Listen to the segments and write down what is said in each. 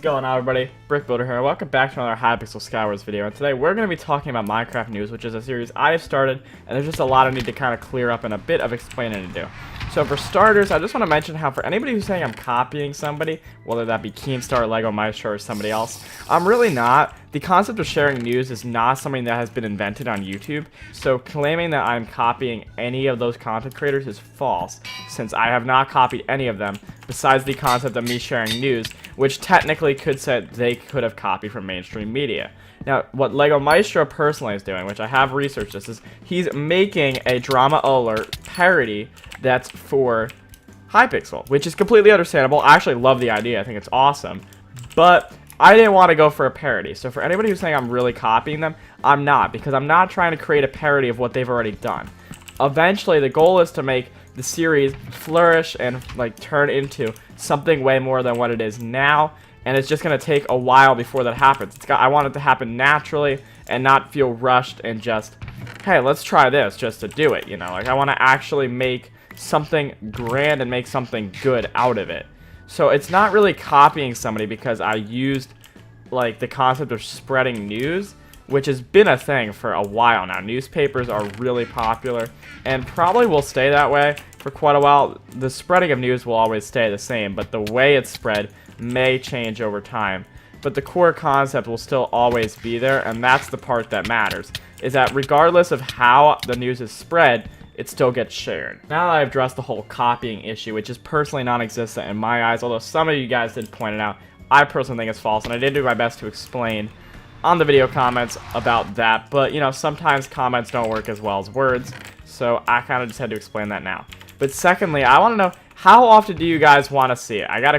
going on, everybody? BrickBuilder here. Welcome back to another Hypixel Skywars video. And today we're going to be talking about Minecraft news, which is a series I have started, and there's just a lot I need to kind of clear up and a bit of explaining to do. So for starters, I just want to mention how for anybody who's saying I'm copying somebody, whether that be Keemstar, Lego Maestro, or somebody else, I'm really not. The concept of sharing news is not something that has been invented on YouTube, so claiming that I'm copying any of those content creators is false, since I have not copied any of them, besides the concept of me sharing news, which technically could say they could have copied from mainstream media. Now, what Lego Maestro personally is doing, which I have researched this, is he's making a drama alert parody that's for Hypixel, which is completely understandable. I actually love the idea. I think it's awesome. But I didn't want to go for a parody. So for anybody who's saying I'm really copying them, I'm not, because I'm not trying to create a parody of what they've already done. Eventually, the goal is to make the series flourish and like turn into something way more than what it is now, and it's just gonna take a while before that happens. I want it to happen naturally and not feel rushed and just, hey, let's try this just to do it, you know? Like, I want to actually make something grand and make something good out of it. So it's not really copying somebody because I used like the concept of spreading news, which has been a thing for a while now. Newspapers are really popular and probably will stay that way for quite a while. The spreading of news will always stay the same, but the way it's spread may change over time. But the core concept will still always be there, and that's the part that matters, is that regardless of how the news is spread, it still gets shared. Now that I've addressed the whole copying issue, which is personally non-existent in my eyes, although some of you guys did point it out, I personally think it's false, and I did do my best to explain on the video comments about that, but you know, sometimes comments don't work as well as words, so I kind of just had to explain that now. But secondly, I want to know, how often do you guys want to see it? I got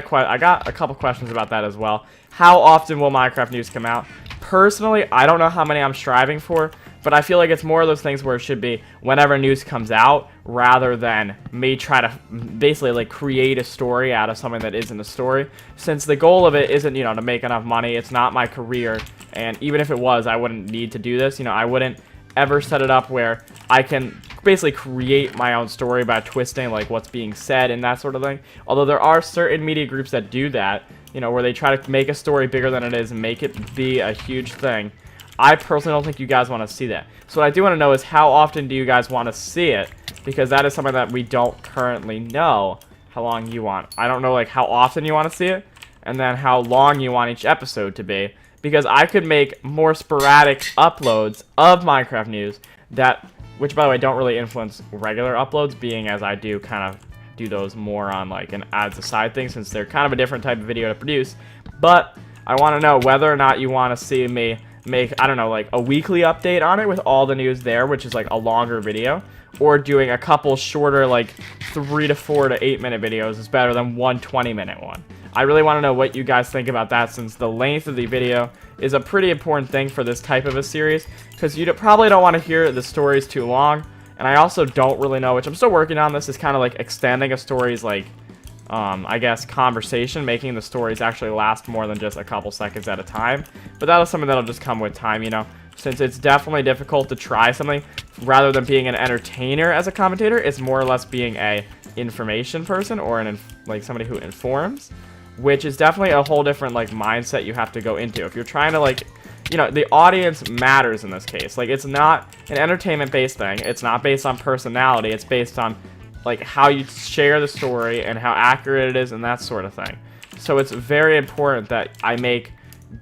a couple questions about that as well. How often will Minecraft news come out? Personally, I don't know how many I'm striving for, but I feel like it's more of those things where it should be whenever news comes out, rather than me try to basically like create a story out of something that isn't a story, since the goal of it isn't, you know, to make enough money. It's not my career, and even if it was, I wouldn't need to do this. You know, I wouldn't ever set it up where I can basically create my own story by twisting like what's being said and that sort of thing. Although there are certain media groups that do that, you know, where they try to make a story bigger than it is and make it be a huge thing. I personally don't think you guys want to see that. So what I do want to know is, how often do you guys want to see it? Because that is something that we don't currently know how long you want. I don't know like how often you want to see it, and then how long you want each episode to be. Because I could make more sporadic uploads of Minecraft news that, which by the way don't really influence regular uploads, being as I do kind of do those more on like an as a side thing, since they're kind of a different type of video to produce. But I want to know whether or not you want to see me make, I don't know, like a weekly update on it with all the news there, which is like a longer video, or doing a couple shorter like 3 to 4 to 8 minute videos is better than one 20-minute one. I really want to know what you guys think about that, since the length of the video is a pretty important thing for this type of a series, because you probably don't want to hear the stories too long. And I also don't really know, which I'm still working on, this is kind of like extending a story's like I guess conversation, making the stories actually last more than just a couple seconds at a time. But that is something that'll just come with time, you know, since it's definitely difficult to try something rather than being an entertainer as a commentator. It's more or less being a information person, or like somebody who informs, which is definitely a whole different like mindset you have to go into if you're trying to, like, you know, the audience matters in this case. Like, it's not an entertainment based thing, it's not based on personality, it's based on like how you share the story and how accurate it is and that sort of thing. So it's very important that I make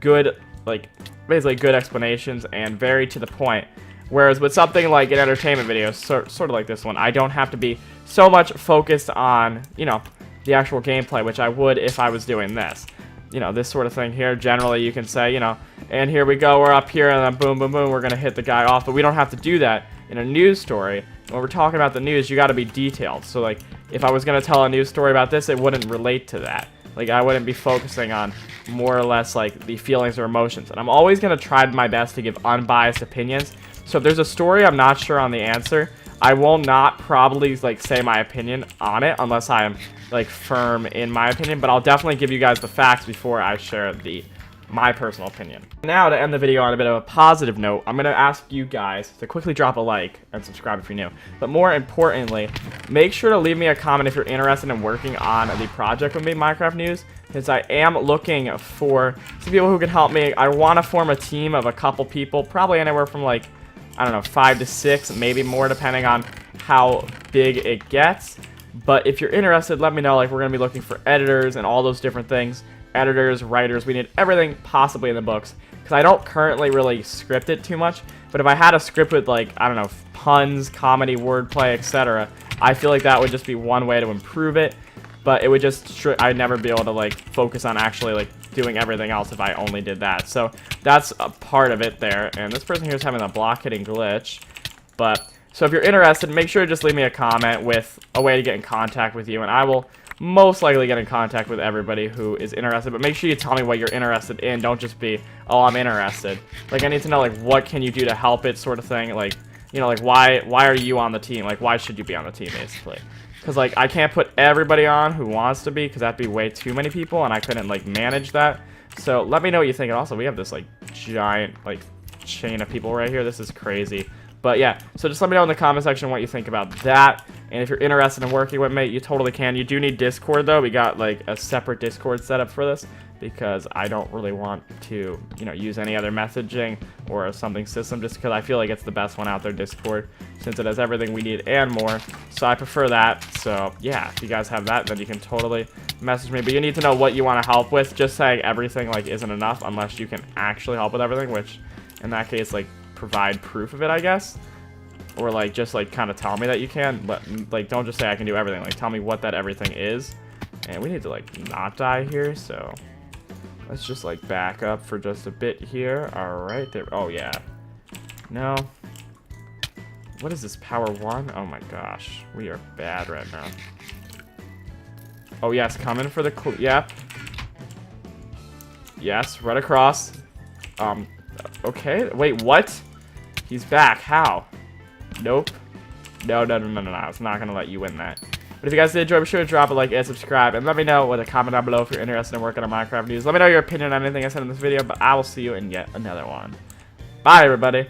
good, like basically good explanations and very to the point. Whereas with something like an entertainment video, sort of like this one, I don't have to be so much focused on, you know, the actual gameplay, which I would if I was doing this. You know, this sort of thing here, generally you can say, you know, and here we go, we're up here, and then boom, boom, boom, we're going to hit the guy off. But we don't have to do that in a news story. When we're talking about the news, you got to be detailed. So, like, if I was going to tell a news story about this, it wouldn't relate to that. Like, I wouldn't be focusing on more or less, like, the feelings or emotions. And I'm always going to try my best to give unbiased opinions. So if there's a story I'm not sure on the answer, I will not probably, like, say my opinion on it unless I am, like, firm in my opinion. But I'll definitely give you guys the facts before I share the my personal opinion. Now, to end the video on a bit of a positive note, I'm going to ask you guys to quickly drop a like and subscribe if you're new. But more importantly, make sure to leave me a comment if you're interested in working on the project with me, Minecraft News, because I am looking for some people who can help me. I want to form a team of a couple people, probably anywhere from like, I don't know, 5 to 6, maybe more depending on how big it gets. But if you're interested, let me know. Like, we're going to be looking for editors and all those different things. Editors, writers, we need everything possibly in the books. Because I don't currently really script it too much. But if I had a script with, like, I don't know, puns, comedy, wordplay, etc., I feel like that would just be one way to improve it. But it would just, I'd never be able to, like, focus on actually, like, doing everything else if I only did that. So that's a part of it there. And this person here is having a block hitting glitch. But, so if you're interested, make sure to just leave me a comment with a way to get in contact with you. And I will most likely get in contact with everybody who is interested. But make sure you tell me what you're interested in. Don't just be, oh, I'm interested. Like, I need to know, like, what can you do to help it sort of thing. Like, you know, like, why are you on the team? Like, why should you be on the team, basically? Because, like, I can't put everybody on who wants to be, because that'd be way too many people, and I couldn't, like, manage that. So let me know what you think. And also, we have this, like, giant, like, chain of people right here. This is crazy. But, yeah, so just let me know in the comment section what you think about that. And if you're interested in working with me, you totally can. You do need Discord, though. We got, like, a separate Discord setup for this, because I don't really want to, you know, use any other messaging or something system, just because I feel like it's the best one out there, Discord, since it has everything we need and more. So I prefer that. So yeah, if you guys have that, then you can totally message me. But you need to know what you want to help with. Just saying everything, like, isn't enough unless you can actually help with everything, which in that case, like, provide proof of it, I guess. Or, like, just, like, kind of tell me that you can. But, like, don't just say I can do everything. Like, tell me what that everything is. And we need to, like, not die here, so let's just, like, back up for just a bit here. Alright, there. Oh, yeah. No. What is this, power 1? Oh, my gosh. We are bad right now. Oh, yes, coming for the yep. Yes, right across. Okay. Wait, what? He's back. How? Nope. No. I was not going to let you win that. But if you guys did enjoy, be sure to drop a like and subscribe. And let me know with a comment down below if you're interested in working on Minecraft News. Let me know your opinion on anything I said in this video. But I will see you in yet another one. Bye, everybody.